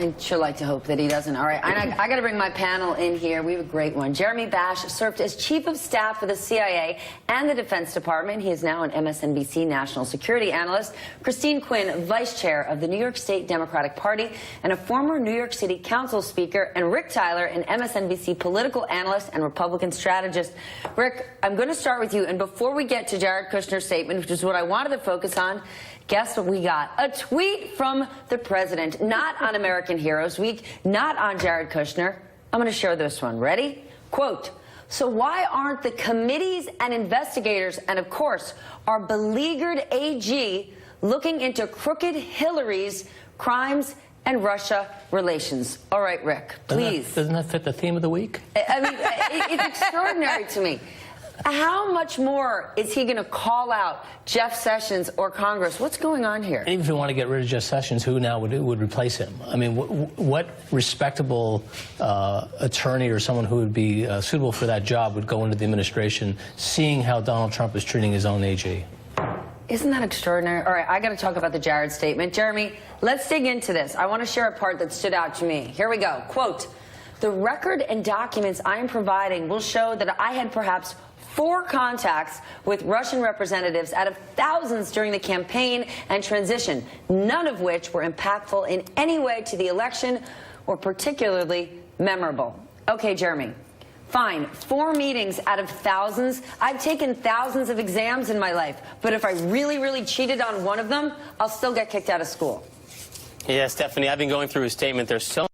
I'd sure like to hope that he doesn't. All right, I got to bring my panel in here. We have a great one. Jeremy Bash served as chief of staff for the CIA and the Defense Department. He is now an MSNBC national security analyst. Christine Quinn, vice chair of the New York State Democratic Party and a former New York City Council speaker. And Rick Tyler, an MSNBC political analyst and Republican strategist. Rick, I'm going to start with you. And before we get to Jared Kushner's statement, which is what I wanted to focus on, guess what we got? A tweet from the president, not on American Heroes Week, not on Jared Kushner. I'm going to share this one. Ready? Quote, "So why aren't the committees and investigators and, of course, our beleaguered AG looking into crooked Hillary's crimes and Russia relations?" All right, Rick, please. Doesn't that fit the theme of the week? I mean, it's extraordinary to me. How much more is he going to call out Jeff Sessions or Congress? What's going on here? Even if you want to get rid of Jeff Sessions, who now would replace him? I mean, what respectable attorney or someone who would be suitable for that job would go into the administration, seeing how Donald Trump is treating his own AG? Isn't that extraordinary? All right, I got to talk about the Jared statement. Jeremy, let's dig into this. I want to share a part that stood out to me. Here we go. Quote, "The record and documents I am providing will show that I had perhaps 4 contacts with Russian representatives out of thousands during the campaign and transition, none of which were impactful in any way to the election or particularly memorable." Okay, Jeremy, fine. 4 meetings out of thousands. I've taken thousands of exams in my life, but if I really cheated on one of them, I'll still get kicked out of school. Yeah, Stephanie, I've been going through his statement. There's so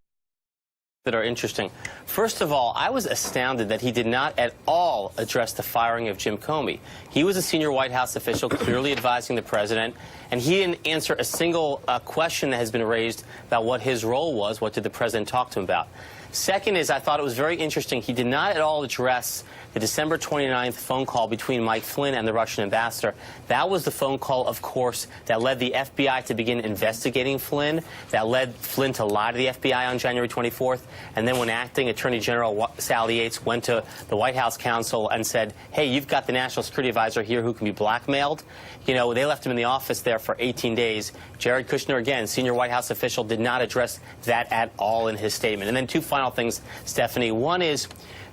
that are interesting. First of all, I was astounded that he did not at all address the firing of Jim Comey. He was a senior White House official clearly advising the president, and he didn't answer a single question that has been raised about what his role was. What did the president talk to him about? Second is, I thought it was very interesting, he did not at all address the December 29th phone call between Mike Flynn and the Russian ambassador. That was the phone call, of course, that led the FBI to begin investigating Flynn, that led Flynn to lie to the FBI on January 24th, and then when acting Attorney General Sally Yates went to the White House counsel and said, "Hey, you've got the National Security Advisor here who can be blackmailed." You know, they left him in the office there for 18 days. Jared Kushner, again, senior White House official, did not address that at all in his statement. And then 2 final things, Stephanie. One is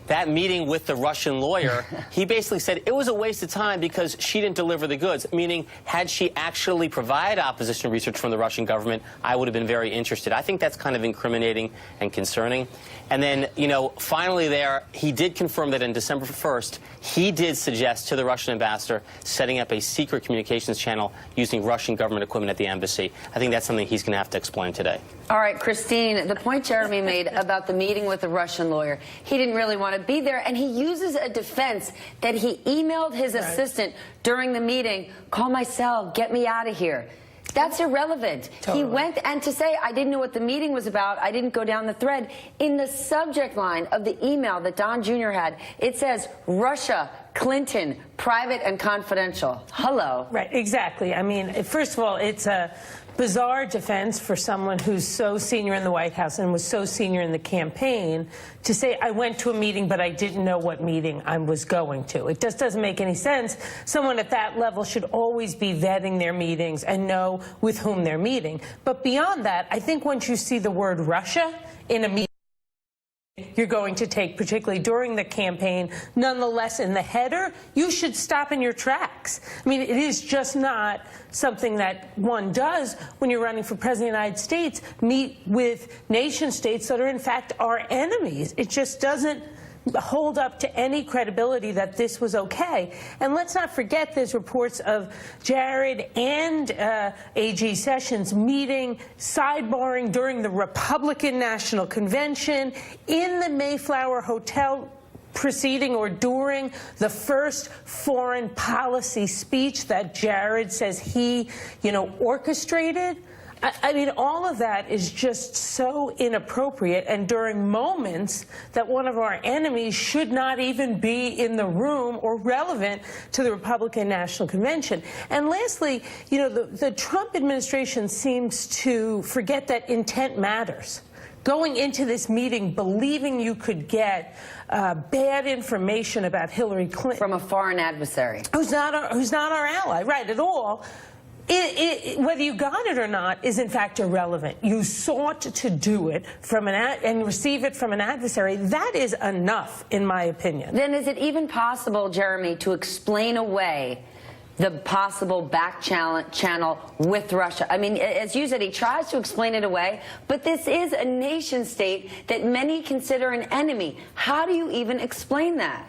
that meeting with the Russian lawyer, he basically said it was a waste of time because she didn't deliver the goods, meaning had she actually provided opposition research from the Russian government, I would have been very interested. I think that's kind of incriminating and concerning. And then, you know, finally there, he did confirm that on December 1st, he did suggest to the Russian ambassador setting up a secret communications channel using Russian government equipment at the embassy. I think that's something he's going to have to explain today. All right, Christine, the point Jeremy made about the meeting with the Russian lawyer, he didn't really want to be there, and he uses a defense that he emailed his assistant during the meeting, "Call my cell, get me out of here." That's irrelevant. Totally. He went, and to say, I didn't know what the meeting was about, I didn't go down the thread. In the subject line of the email that Don Jr. had, it says, "Russia, Clinton, private and confidential." Hello. Right, exactly. I mean, first of all, it's a bizarre defense for someone who's so senior in the White House and was so senior in the campaign to say, "I went to a meeting, but I didn't know what meeting I was going to." It just doesn't make any sense. Someone at that level should always be vetting their meetings and know with whom they're meeting. But beyond that, I think once you see the word Russia in a meeting, you're going to take, particularly during the campaign, nonetheless in the header, you should stop in your tracks. I mean, it is just not something that one does when you're running for president of the United States, meet with nation states that are in fact our enemies. It just doesn't hold up to any credibility that this was okay. And let's not forget there's reports of Jared and AG Sessions meeting, sidebarring during the Republican National Convention, in the Mayflower Hotel preceding or during the first foreign policy speech that Jared says he, orchestrated. I mean, all of that is just so inappropriate, and during moments that one of our enemies should not even be in the room or relevant to the Republican National Convention. And lastly, the Trump administration seems to forget that intent matters. Going into this meeting believing you could get bad information about Hillary Clinton from a foreign adversary who's not our ally, right, at all, Whether you got it or not is in fact irrelevant. You sought to do it from and receive it from an adversary. That is enough, in my opinion. Then is it even possible, Jeremy, to explain away the possible back channel with Russia? I mean, as you said, he tries to explain it away, but this is a nation state that many consider an enemy. How do you even explain that?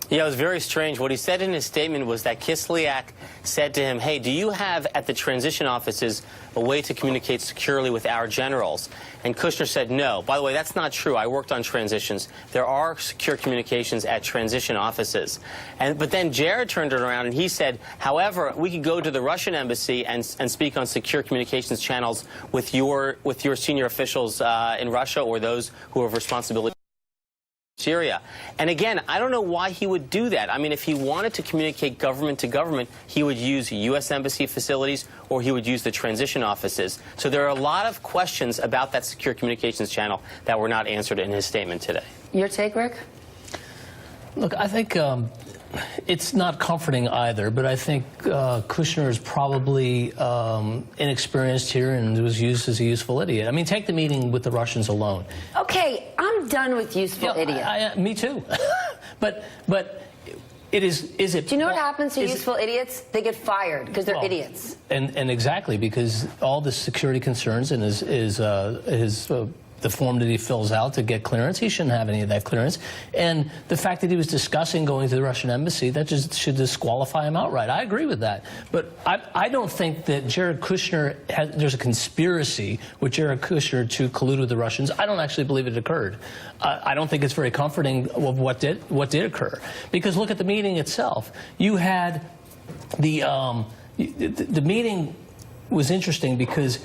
Yeah, it was very strange. What he said in his statement was that Kislyak said to him, hey, do you have at the transition offices a way to communicate securely with our generals? And Kushner said, no. By the way, that's not true. I worked on transitions. There are secure communications at transition offices. But then Jared turned it around and he said, however, we could go to the Russian embassy and speak on secure communications channels with your senior officials in Russia or those who have responsibility. Syria. And again, I don't know why he would do that. I mean, if he wanted to communicate government to government, he would use U.S. embassy facilities or he would use the transition offices. So there are a lot of questions about that secure communications channel that were not answered in his statement today. Your take, Rick? Look, I think it's not comforting either, but I think Kushner is probably inexperienced here and was used as a useful idiot. I mean, take the meeting with the Russians alone. Okay, I'm done with useful idiot. Me too. but is it? Do you know what happens to useful idiots? They get fired because they're idiots. And exactly, because all the security concerns and the form that he fills out to get clearance, he shouldn't have any of that clearance. And the fact that he was discussing going to the Russian embassy, that just should disqualify him outright. I agree with that. But I don't think that Jared Kushner, there's a conspiracy with Jared Kushner to collude with the Russians. I don't actually believe it occurred. I don't think it's very comforting of what did occur. Because look at the meeting itself. You had the meeting was interesting because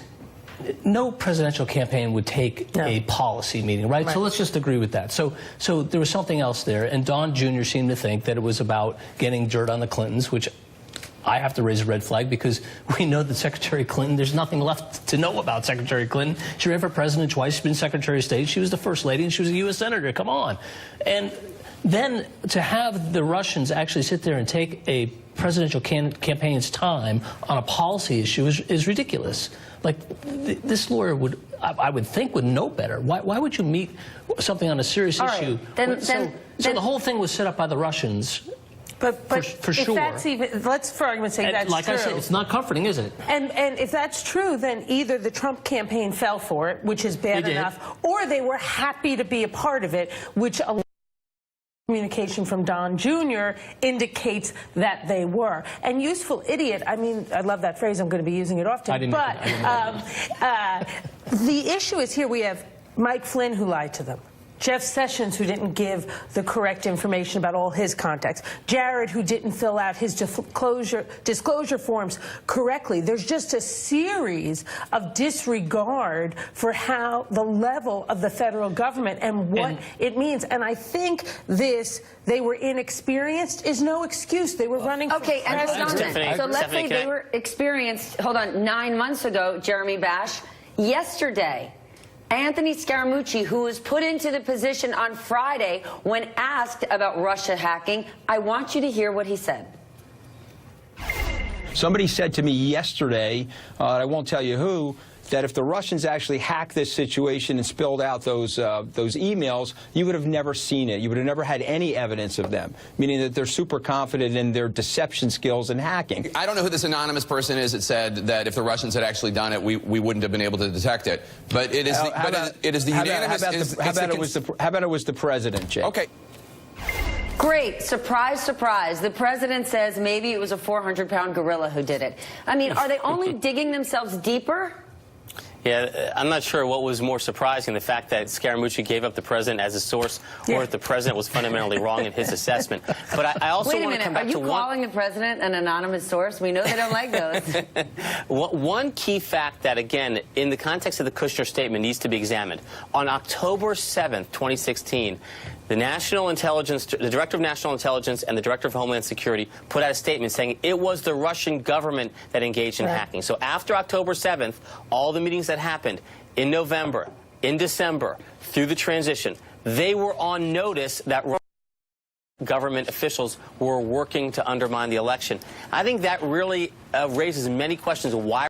no presidential campaign would take a policy meeting, right? So let's just agree with that. So there was something else there, and Don Jr. seemed to think that it was about getting dirt on the Clintons, which I have to raise a red flag because we know that Secretary Clinton, there's nothing left to know about Secretary Clinton. She ran for president twice, she's been Secretary of State, she was the First Lady, and she was a U.S. Senator. Come on. And then to have the Russians actually sit there and take a presidential campaign's time on a policy issue is ridiculous. Like, this lawyer would, I would think, would know better. Why would you meet something on a serious issue? So the whole thing was set up by the Russians. But for if sure. That's even, let's for argument's sake, that's like true. I said, it's not comforting, is it? And if that's true, then either the Trump campaign fell for it, which is bad enough, or they were happy to be a part of it, which a communication from Don Jr. indicates that they were. And useful idiot, I mean, I love that phrase, I'm going to be using it often, but the issue is here we have Mike Flynn who lied to them, Jeff Sessions, who didn't give the correct information about all his contacts, Jared, who didn't fill out his disclosure forms correctly. There's just a series of disregard for how the level of the federal government and what it means. And I think they were inexperienced is no excuse. They were running for president. And hold on then. So let's say they were experienced, 9 months ago, Jeremy Bash, yesterday, Anthony Scaramucci, who was put into the position on Friday when asked about Russia hacking, I want you to hear what he said. Somebody said to me yesterday, I won't tell you who, that if the Russians actually hacked this situation and spilled out those emails, you would have never seen it. You would have never had any evidence of them, meaning that they're super confident in their deception skills in hacking. I don't know who this anonymous person is that said that if the Russians had actually done it, we wouldn't have been able to detect it. But it is the unanimous. How about it was the president, Jay? Okay. Great. Surprise, surprise. The president says maybe it was a 400-pound gorilla who did it. I mean, are they only digging themselves deeper? Yeah, I'm not sure what was more surprising, the fact that Scaramucci gave up the president as a source, or if the president was fundamentally wrong in his assessment. But I also want to come back to one... Wait a minute, are you calling the president an anonymous source? We know they don't like those. One key fact that, again, in the context of the Kushner statement needs to be examined. On October 7th, 2016, the Director of National Intelligence and the Director of Homeland Security put out a statement saying it was the Russian government that engaged in hacking. So after October 7th, all the meetings that happened in November, in December, through the transition, they were on notice that government officials were working to undermine the election. I think that really raises many questions. Why